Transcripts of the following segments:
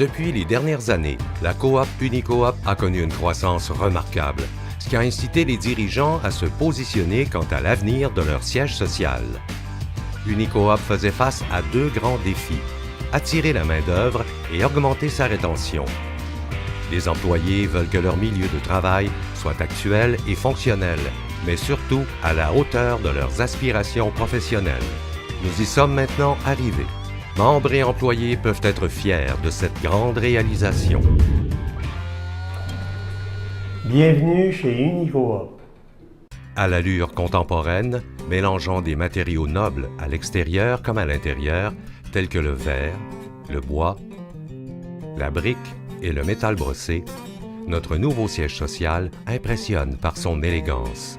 Depuis les dernières années, la coop Unicoop a connu une croissance remarquable, ce qui a incité les dirigeants à se positionner quant à l'avenir de leur siège social. Unicoop faisait face à deux grands défis: attirer la main-d'œuvre et augmenter sa rétention. Les employés veulent que leur milieu de travail soit actuel et fonctionnel, mais surtout à la hauteur de leurs aspirations professionnelles. Nous y sommes maintenant arrivés. Membres et employés peuvent être fiers de cette grande réalisation. Bienvenue chez Unicoop. À l'allure contemporaine, mélangeant des matériaux nobles à l'extérieur comme à l'intérieur, tels que le verre, le bois, la brique et le métal brossé, notre nouveau siège social impressionne par son élégance.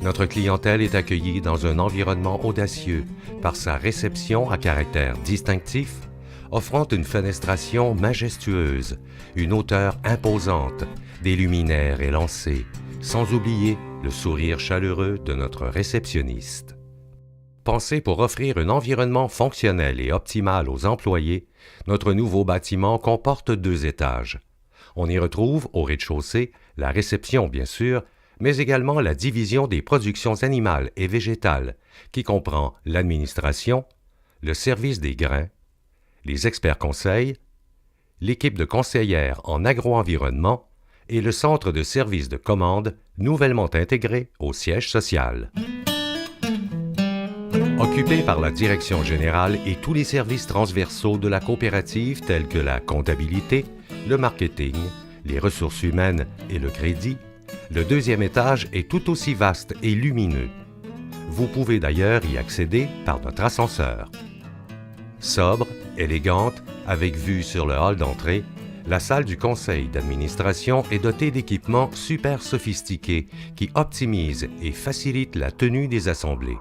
Notre clientèle est accueillie dans un environnement audacieux par sa réception à caractère distinctif, offrant une fenestration majestueuse, une hauteur imposante, des luminaires élancés, sans oublier le sourire chaleureux de notre réceptionniste. Pensé pour offrir un environnement fonctionnel et optimal aux employés, notre nouveau bâtiment comporte 2 étages. On y retrouve, au rez-de-chaussée, la réception bien sûr, mais également la division des productions animales et végétales, qui comprend l'administration, le service des grains, les experts conseils, l'équipe de conseillères en agro-environnement et le centre de service de commande nouvellement intégré au siège social. Occupé par la direction générale et tous les services transversaux de la coopérative tels que la comptabilité, le marketing, les ressources humaines et le crédit, le 2e étage est tout aussi vaste et lumineux. Vous pouvez d'ailleurs y accéder par notre ascenseur. Sobre, élégante, avec vue sur le hall d'entrée, la salle du conseil d'administration est dotée d'équipements super sophistiqués qui optimisent et facilitent la tenue des assemblées.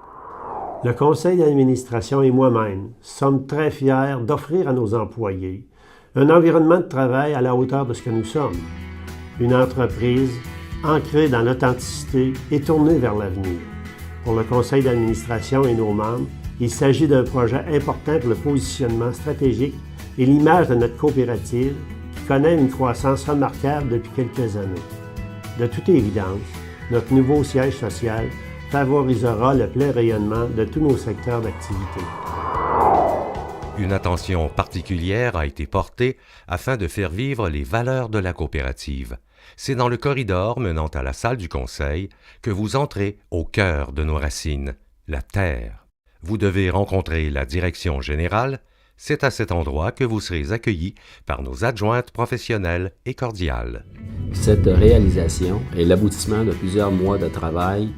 Le conseil d'administration et moi-même sommes très fiers d'offrir à nos employés un environnement de travail à la hauteur de ce que nous sommes. Une entreprise ancrée dans l'authenticité et tournée vers l'avenir. Pour le conseil d'administration et nos membres, il s'agit d'un projet important pour le positionnement stratégique et l'image de notre coopérative qui connaît une croissance remarquable depuis quelques années. De toute évidence, notre nouveau siège social favorisera le plein rayonnement de tous nos secteurs d'activité. Une attention particulière a été portée afin de faire vivre les valeurs de la coopérative. C'est dans le corridor menant à la salle du conseil que vous entrez au cœur de nos racines, la terre. Vous devez rencontrer la direction générale. C'est à cet endroit que vous serez accueillis par nos adjointes professionnelles et cordiales. Cette réalisation est l'aboutissement de plusieurs mois de travail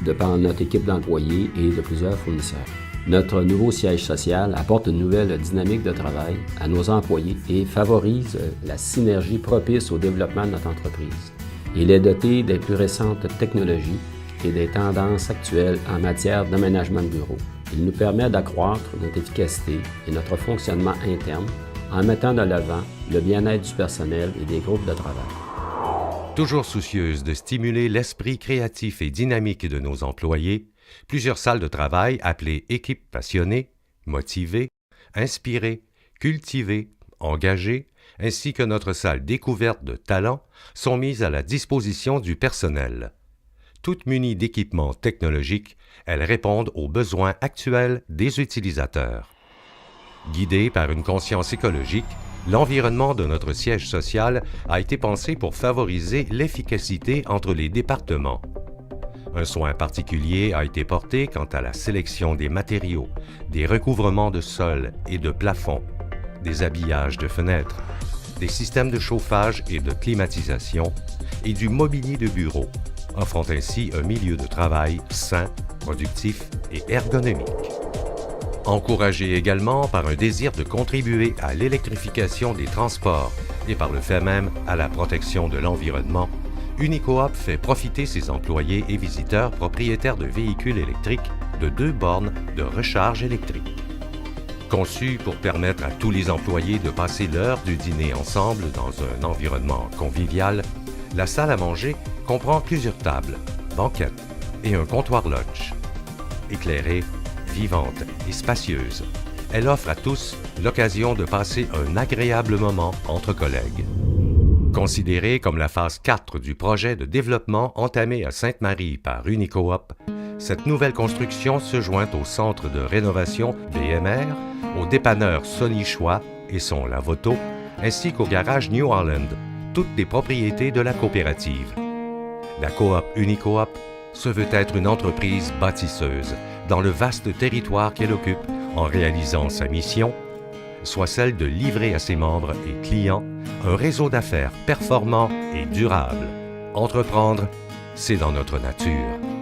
de par notre équipe d'employés et de plusieurs fournisseurs. Notre nouveau siège social apporte une nouvelle dynamique de travail à nos employés et favorise la synergie propice au développement de notre entreprise. Il est doté des plus récentes technologies et des tendances actuelles en matière d'aménagement de bureaux. Il nous permet d'accroître notre efficacité et notre fonctionnement interne en mettant de l'avant le bien-être du personnel et des groupes de travail. Toujours soucieuse de stimuler l'esprit créatif et dynamique de nos employés, plusieurs salles de travail appelées équipes passionnées, motivées, inspirées, cultivées, engagées, ainsi que notre salle découverte de talents sont mises à la disposition du personnel. Toutes munies d'équipements technologiques, elles répondent aux besoins actuels des utilisateurs. Guidées par une conscience écologique, l'environnement de notre siège social a été pensé pour favoriser l'efficacité entre les départements. Un soin particulier a été porté quant à la sélection des matériaux, des recouvrements de sol et de plafond, des habillages de fenêtres, des systèmes de chauffage et de climatisation et du mobilier de bureau, offrant ainsi un milieu de travail sain, productif et ergonomique. Encouragé également par un désir de contribuer à l'électrification des transports et par le fait même à la protection de l'environnement, Unicoop fait profiter ses employés et visiteurs propriétaires de véhicules électriques de 2 bornes de recharge électrique. Conçu pour permettre à tous les employés de passer l'heure du dîner ensemble dans un environnement convivial, la salle à manger comprend plusieurs tables, banquettes et un comptoir lunch. Éclairée, vivante et spacieuse, elle offre à tous l'occasion de passer un agréable moment entre collègues. Considérée comme la phase 4 du projet de développement entamé à Sainte-Marie par Unicoop, cette nouvelle construction se joint au centre de rénovation BMR, au dépanneur Sony Choix et son Lavoto, ainsi qu'au garage New Holland, toutes des propriétés de la coopérative. La coop Unicoop se veut être une entreprise bâtisseuse dans le vaste territoire qu'elle occupe en réalisant sa mission, soit celle de livrer à ses membres et clients un réseau d'affaires performant et durable. Entreprendre, c'est dans notre nature.